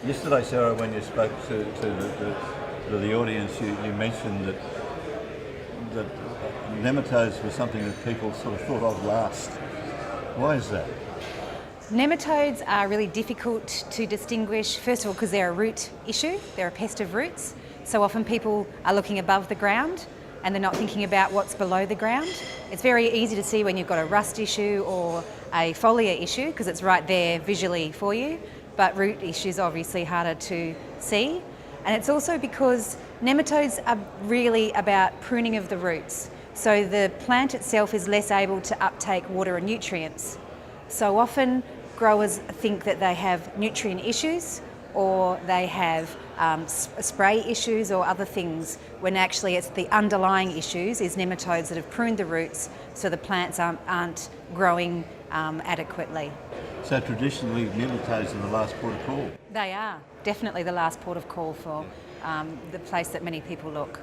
Yesterday, Sarah, when you spoke to the audience, you mentioned that nematodes were something that people sort of thought of last. Why is that? Nematodes are really difficult to distinguish, first of all because they're a root issue, they're a pest of roots. So often people are looking above the ground and they're not thinking about what's below the ground. It's very easy to see when you've got a rust issue or a foliar issue because it's right there visually for you, but root issues are obviously harder to see. And it's also because nematodes are really about pruning of the roots. So the plant itself is less able to uptake water and nutrients. So often growers think that they have nutrient issues or they have spray issues or other things, when actually it's the underlying issues is nematodes that have pruned the roots so the plants aren't growing adequately. So traditionally, nematodes are the last port of call. They are definitely the last port of call for the place that many people look.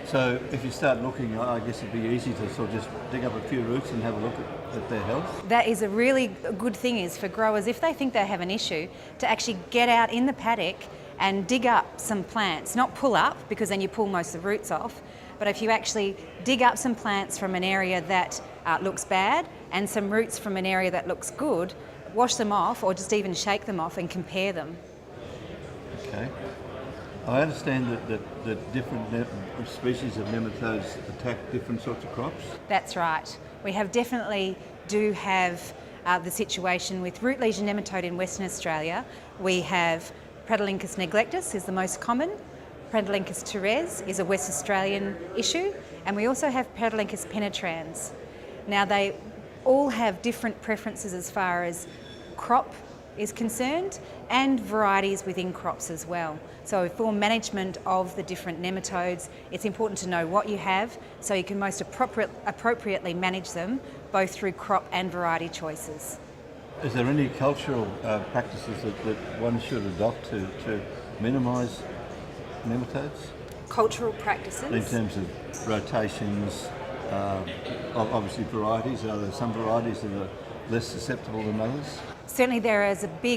So if you start looking, I guess it'd be easy to sort of just dig up a few roots and have a look at their health. That is a really good thing is for growers, if they think they have an issue, to actually get out in the paddock and dig up some plants. Not pull up, because then you pull most of the roots off, but if you actually dig up some plants from an area that looks bad and some roots from an area that looks good, wash them off or just even shake them off and compare them. Okay. I understand that different species of nematodes attack different sorts of crops. That's right. We definitely do have the situation with root lesion nematode in Western Australia. We have Pradolinchus neglectus is the most common. Pradolinchus teres is a West Australian issue, and we also have Pradolinchus penetrans. Now they all have different preferences as far as crop is concerned and varieties within crops as well. So for management of the different nematodes, it's important to know what you have so you can most appropriately manage them both through crop and variety choices. Is there any cultural practices that one should adopt to minimise nematodes? Cultural practices? In terms of rotations, obviously varieties. Are there some varieties that are less susceptible than others? Certainly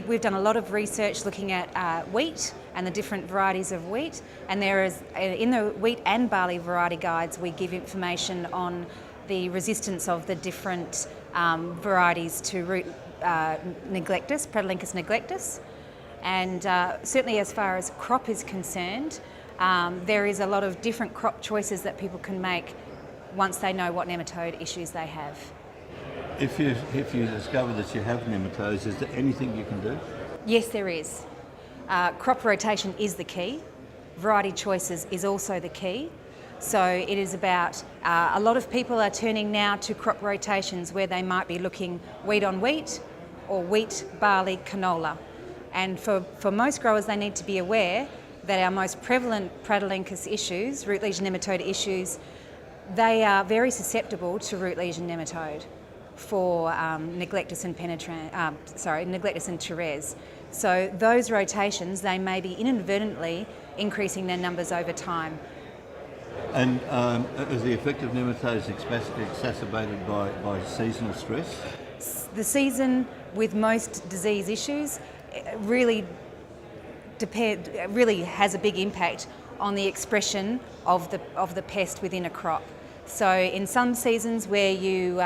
we've done a lot of research looking at wheat and the different varieties of wheat, and there is, in the wheat and barley variety guides, we give information on the resistance of the different varieties to root neglectus, Pradolinchus neglectus. And certainly as far as crop is concerned, there is a lot of different crop choices that people can make once they know what nematode issues they have. If you discover that you have nematodes, is there anything you can do? Yes, there is. Crop rotation is the key. Variety choices is also the key. So it is about, a lot of people are turning now to crop rotations where they might be looking wheat on wheat or wheat, barley, canola. And for most growers, they need to be aware that our most prevalent Pradolinchus issues, root lesion nematode issues, they are very susceptible to root lesion nematode for neglectus and neglectus and teres. So those rotations, they may be inadvertently increasing their numbers over time. And is the effect of nematodes exacerbated by seasonal stress? The season with most disease issues really has a big impact on the expression of the pest within a crop. So in some seasons where you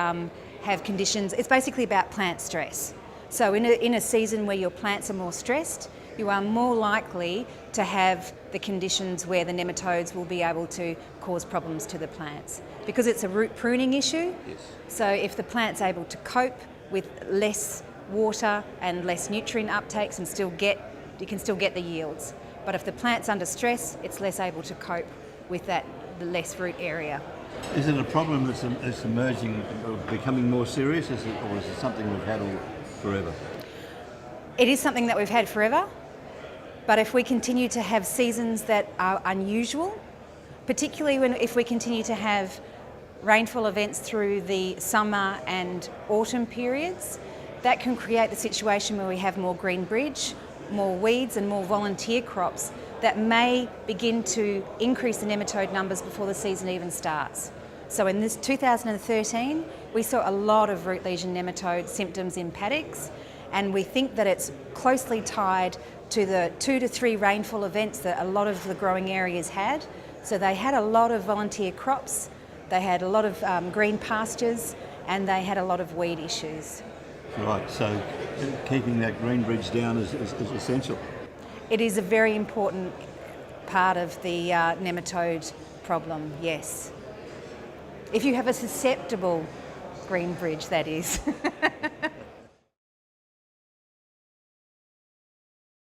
have conditions, it's basically about plant stress. So in a season where your plants are more stressed, you are more likely to have the conditions where the nematodes will be able to cause problems to the plants. Because it's a root pruning issue, yes. So if the plant's able to cope with less water and less nutrient uptakes you can still get the yields. But if the plant's under stress, it's less able to cope with the less root area. Is it a problem that's emerging, becoming more serious, or is it something we've had forever? It is something that we've had forever, but if we continue to have seasons that are unusual, particularly if we continue to have rainfall events through the summer and autumn periods, that can create the situation where we have more green bridge, more weeds and more volunteer crops that may begin to increase the nematode numbers before the season even starts. So in this 2013, we saw a lot of root lesion nematode symptoms in paddocks, And we think that it's closely tied to the 2 to 3 rainfall events that a lot of the growing areas had. So they had a lot of volunteer crops, they had a lot of green pastures, and they had a lot of weed issues. Right, so keeping that green bridge down is essential. It is a very important part of the nematode problem, yes. If you have a susceptible green bridge, that is.